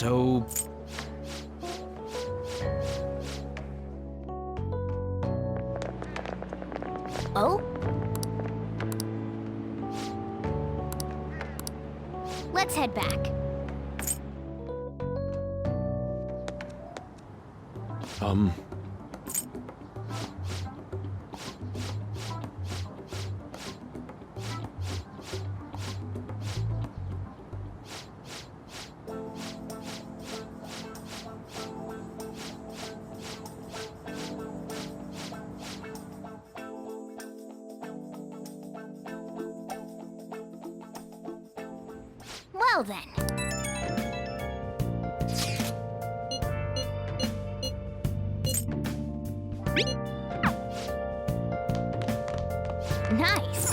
so... Oh? Let's head back. Well then. Nice.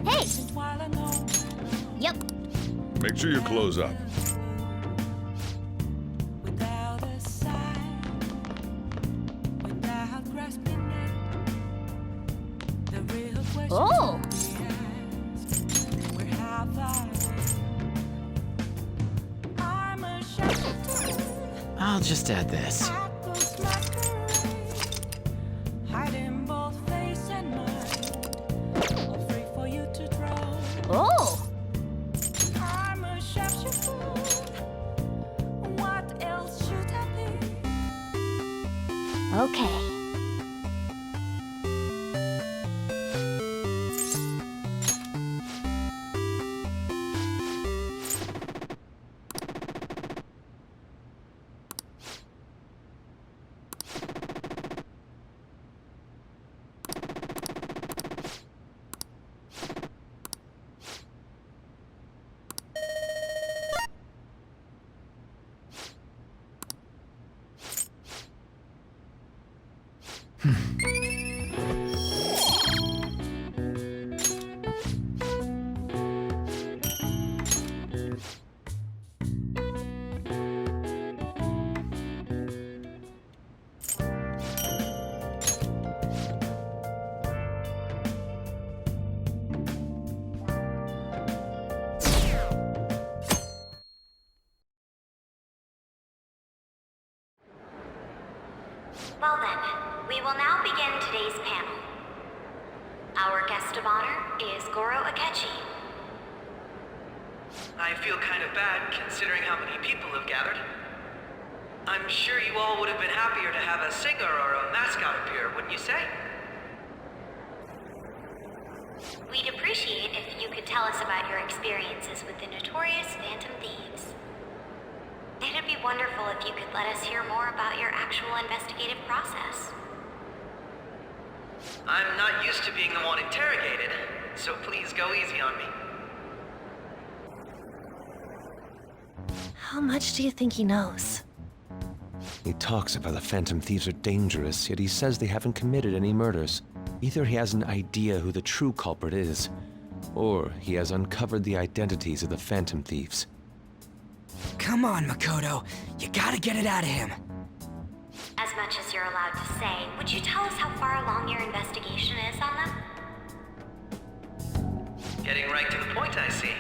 Hey! Yep. Make sure you close up. Oh! I'll just add this. Oh! Okay. Well then, we will now begin today's panel. Our guest of honor is Akechi. I feel kind of bad considering how many people have gathered. I'm sure you all would have been happier to have a singer or a mascot appear, wouldn't you say? We'd appreciate if you could tell us about your experiences with the notorious Phantom Thieves. It'd be wonderful if you could let us hear more about your actual investigative process. I'm not used to being the one interrogated, so please go easy on me. How much do you think he knows? He talks about the Phantom Thieves are dangerous, yet he says they haven't committed any murders. Either he has an idea who the true culprit is, or he has uncovered the identities of the Phantom Thieves. Come on, Makoto. You gotta get it out of him. As much as you're allowed to say, would you tell us how far along your investigation is on them? Getting right to the point, I see.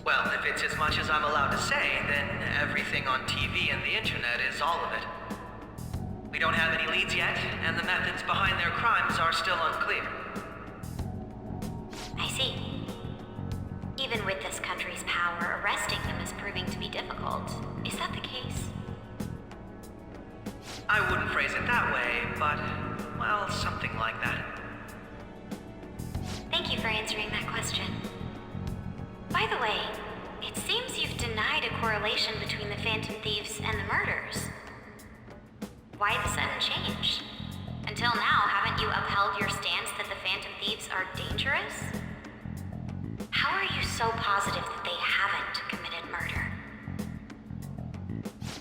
Well, if it's as much as I'm allowed to say, then everything on TV and the internet is all of it. We don't have any leads yet, and the methods behind their crimes are still unclear. I see. Even with this country's power, arresting them is proving to be difficult. Is that the case? I wouldn't phrase it that way, but, well, something like that. Thank you for answering that question. By the way, it seems you've denied a correlation between the Phantom Thieves and the murders. Why the sudden change? Until now, haven't you upheld your stance that the Phantom Thieves are dangerous? How are you so positive that they haven't committed murder?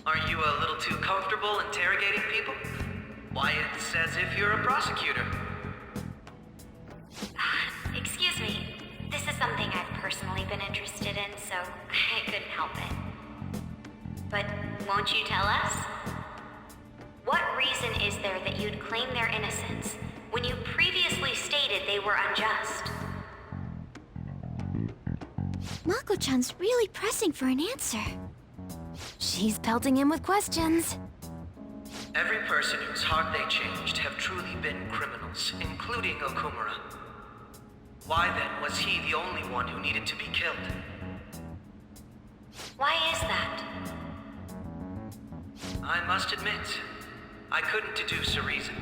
Aren't you a little too comfortable interrogating people? Why, it's as if you're a prosecutor. personally been interested in, so I couldn't help it. But won't you tell us? What reason is there that you'd claim their innocence when you previously stated they were unjust? Mako-chan's really pressing for an answer. She's pelting him with questions. Every person whose heart they changed have truly been criminals, including Okumura. Why then was he the only one who needed to be killed? Why is that? I must admit, I couldn't deduce a reason.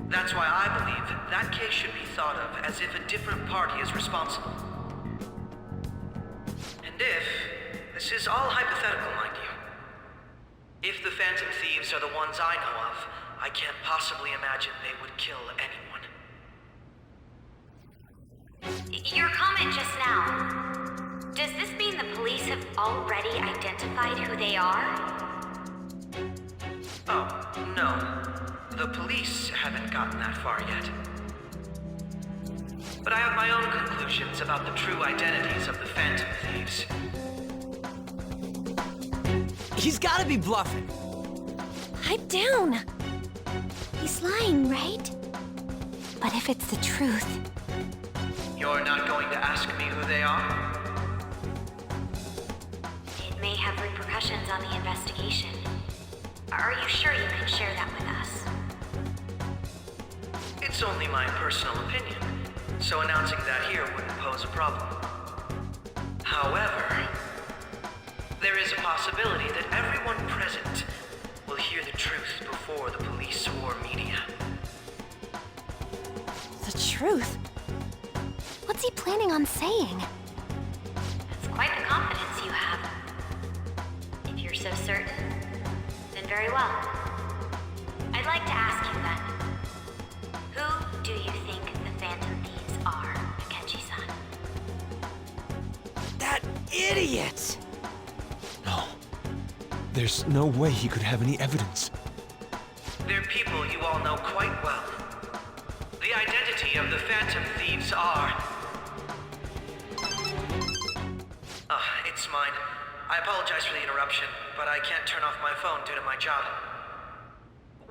That's why I believe that case should be thought of as if a different party is responsible. And this is all hypothetical, mind you. If the Phantom Thieves are the ones I know of, I can't possibly imagine they would kill anyone. Your comment just now, does this mean the police have already identified who they are? Oh, no. The police haven't gotten that far yet. But I have my own conclusions about the true identities of the Phantom Thieves. He's gotta be bluffing. Pipe down. He's lying, right? But if it's the truth... You're not going to ask me who they are? It may have repercussions on the investigation. Are you sure you can share that with us? It's only my personal opinion, so announcing that here wouldn't pose a problem. However, there is a possibility that everyone present will hear the truth before the police or media. The truth? What's he planning on saying? That's quite the confidence you have. If you're so certain, then very well. I'd like to ask you then, who do you think the Phantom Thieves are, Akechi-san? That idiot! No. There's no way he could have any evidence. They're people you all know quite well. The identity of the Phantom Thieves are... it's mine. I apologize for the interruption, but I can't turn off my phone due to my job.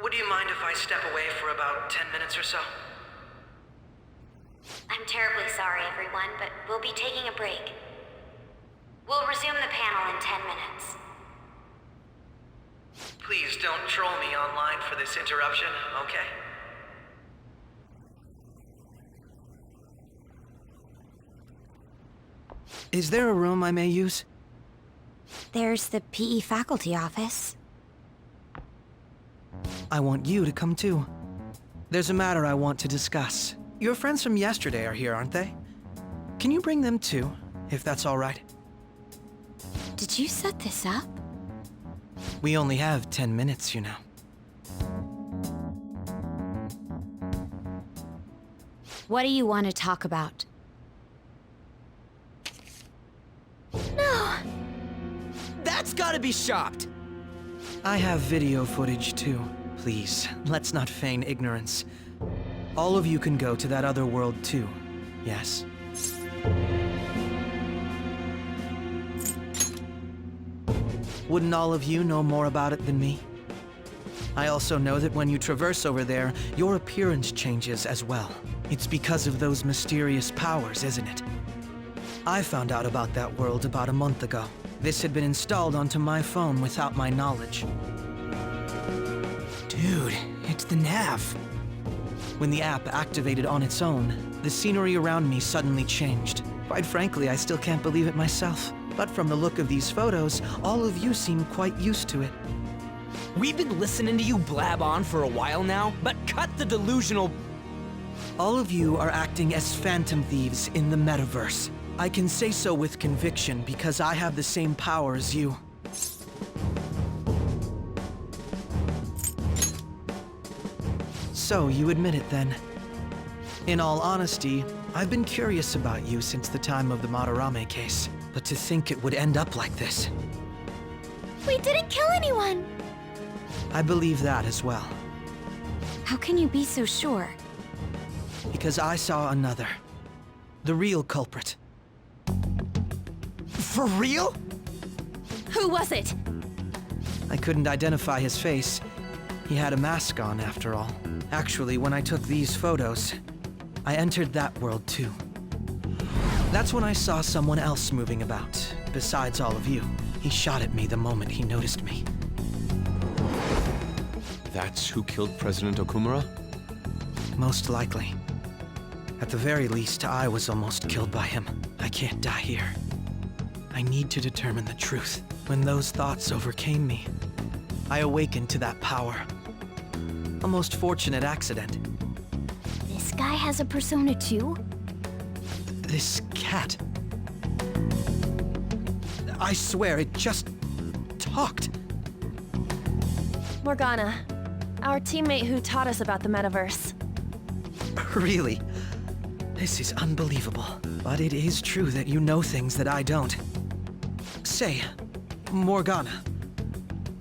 Would you mind if I step away for about 10 minutes or so? I'm terribly sorry, everyone, but we'll be taking a break. We'll resume the panel in 10 minutes. Please don't troll me online for this interruption, okay? Is there a room I may use? There's the PE faculty office. I want you to come too. There's a matter I want to discuss. Your friends from yesterday are here, aren't they? Can you bring them too, if that's all right? Did you set this up? We only have 10 minutes, you know. What do you want to talk about? No! That's gotta be shocked! I have video footage too. Please, let's not feign ignorance. All of you can go to that other world too, yes? Wouldn't all of you know more about it than me? I also know that when you traverse over there, your appearance changes as well. It's because of those mysterious powers, isn't it? I found out about that world about a month ago. This had been installed onto my phone without my knowledge. Dude, it's the nav. When the app activated on its own, the scenery around me suddenly changed. Quite frankly, I still can't believe it myself. But from the look of these photos, all of you seem quite used to it. We've been listening to you blab on for a while now, but cut the delusional... All of you are acting as Phantom Thieves in the metaverse. I can say so with conviction because I have the same power as you. So, you admit it then. In all honesty, I've been curious about you since the time of the Madarame case. But to think it would end up like this. We didn't kill anyone! I believe that as well. How can you be so sure? Because I saw another. The real culprit. For real? Who was it? I couldn't identify his face. He had a mask on, after all. Actually, when I took these photos, I entered that world too. That's when I saw someone else moving about, besides all of you. He shot at me the moment he noticed me. That's who killed President Okumura? Most likely. At the very least, I was almost killed by him. I can't die here. I need to determine the truth. When those thoughts overcame me, I awakened to that power. A most fortunate accident. This guy has a persona too? This cat. I swear, it just talked. Morgana, our teammate who taught us about the metaverse. Really? This is unbelievable. But it is true that you know things that I don't. Say, Morgana,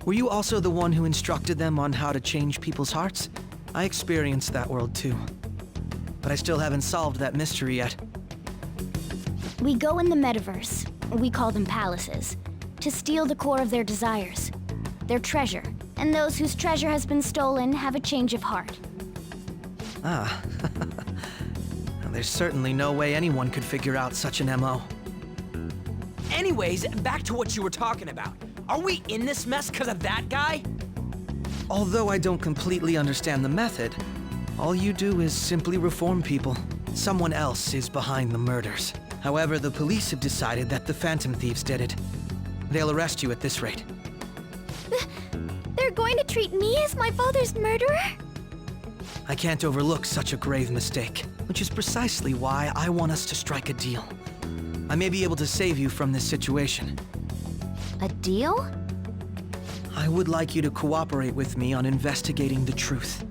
were you also the one who instructed them on how to change people's hearts? I experienced that world too. But I still haven't solved that mystery yet. We go in the metaverse, we call them palaces, to steal the core of their desires, their treasure. And those whose treasure has been stolen have a change of heart. Ah. Well, there's certainly no way anyone could figure out such an MO. Anyways, back to what you were talking about. Are we in this mess because of that guy? Although I don't completely understand the method, all you do is simply reform people. Someone else is behind the murders. However, the police have decided that the Phantom Thieves did it. They'll arrest you at this rate. They're going to treat me as my father's murderer? I can't overlook such a grave mistake, which is precisely why I want us to strike a deal. I may be able to save you from this situation. A deal? I would like you to cooperate with me on investigating the truth.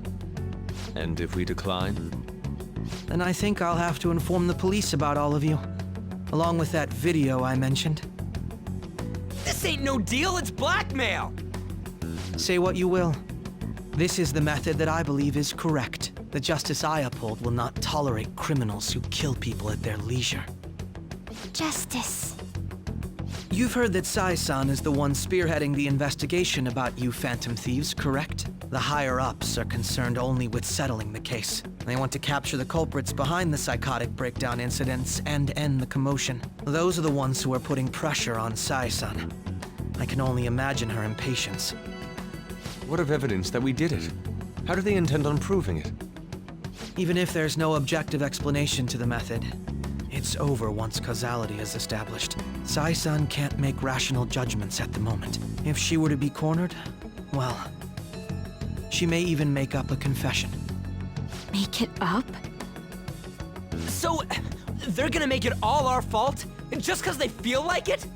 And if we decline? Then I think I'll have to inform the police about all of you, along with that video I mentioned. This ain't no deal, it's blackmail! Say what you will. This is the method that I believe is correct. The justice I uphold will not tolerate criminals who kill people at their leisure. Justice. You've heard that Sai-san is the one spearheading the investigation about you Phantom Thieves, correct? The higher-ups are concerned only with settling the case. They want to capture the culprits behind the psychotic breakdown incidents and end the commotion. Those are the ones who are putting pressure on Sai-san. I can only imagine her impatience. What of evidence that we did it? How do they intend on proving it? Even if there's no objective explanation to the method, it's over once causality is established. Sai-san can't make rational judgments at the moment. If she were to be cornered, well, she may even make up a confession. Make it up? So, they're gonna make it all our fault? Just because they feel like it?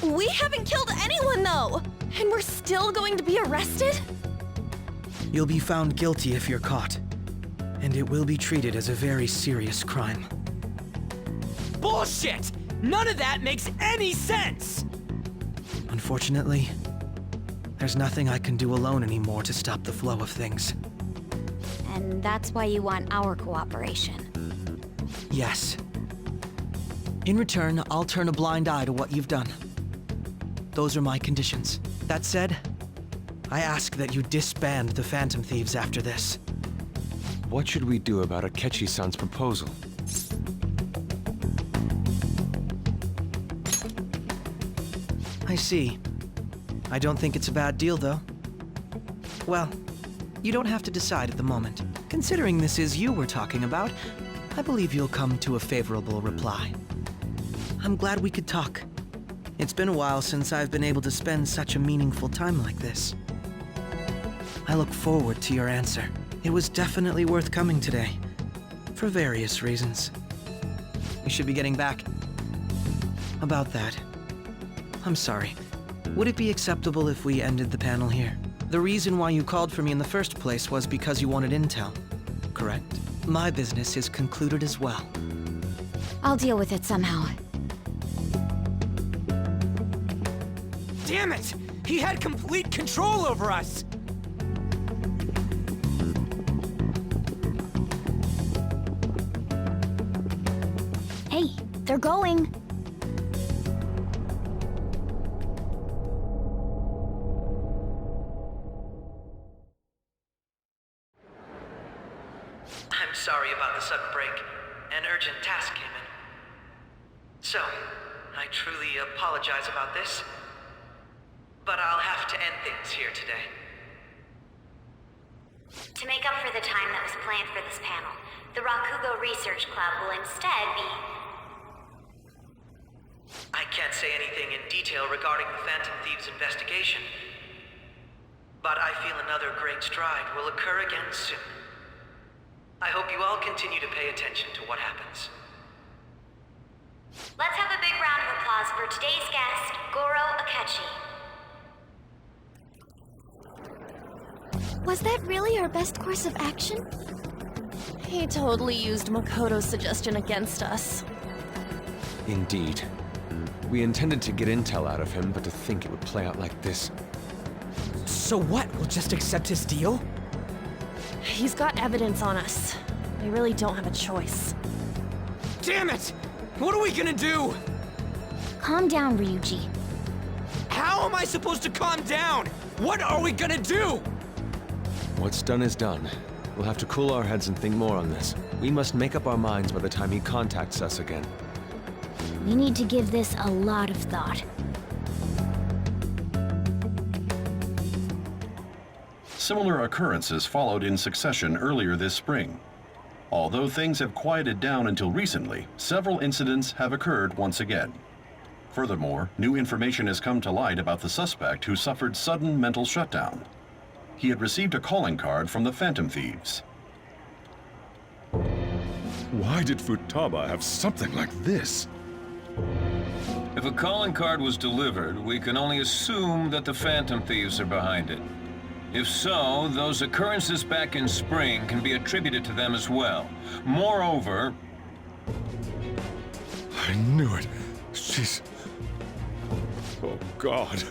We haven't killed anyone, though! And we're still going to be arrested? You'll be found guilty if you're caught, and it will be treated as a very serious crime. Bullshit! None of that makes any sense! Unfortunately, there's nothing I can do alone anymore to stop the flow of things. And that's why you want our cooperation. Yes. In return, I'll turn a blind eye to what you've done. Those are my conditions. That said, I ask that you disband the Phantom Thieves after this. What should we do about Akechi-san's proposal? I see. I don't think it's a bad deal, though. Well, you don't have to decide at the moment. Considering this is you we're talking about, I believe you'll come to a favorable reply. I'm glad we could talk. It's been a while since I've been able to spend such a meaningful time like this. I look forward to your answer. It was definitely worth coming today, for various reasons. We should be getting back. About that, I'm sorry. Would it be acceptable if we ended the panel here? The reason why you called for me in the first place was because you wanted intel, correct? My business is concluded as well. I'll deal with it somehow. Damn it! He had complete control over us! Hey, they're going. I'm sorry about the sudden break. An urgent task came in. So, I truly apologize about this. But I'll have to end things here today. To make up for the time that was planned for this panel, the Rakugo Research Club will instead be... I can't say anything in detail regarding the Phantom Thieves investigation. But I feel another great stride will occur again soon. I hope you all continue to pay attention to what happens. Let's have a big round of applause for today's guest, Goro Akechi. Was that really our best course of action? He totally used Makoto's suggestion against us. Indeed. We intended to get intel out of him, but to think it would play out like this. So what? We'll just accept his deal? He's got evidence on us. We really don't have a choice. Damn it! What are we gonna do? Calm down, Ryuji. How am I supposed to calm down? What are we gonna do? What's done is done. We'll have to cool our heads and think more on this. We must make up our minds by the time he contacts us again. We need to give this a lot of thought. Similar occurrences followed in succession earlier this spring. Although things have quieted down until recently, several incidents have occurred once again. Furthermore, new information has come to light about the suspect who suffered sudden mental shutdown. He had received a calling card from the Phantom Thieves. Why did Futaba have something like this? If a calling card was delivered, we can only assume that the Phantom Thieves are behind it. If so, those occurrences back in spring can be attributed to them as well. Moreover... I knew it. She's... Oh, God.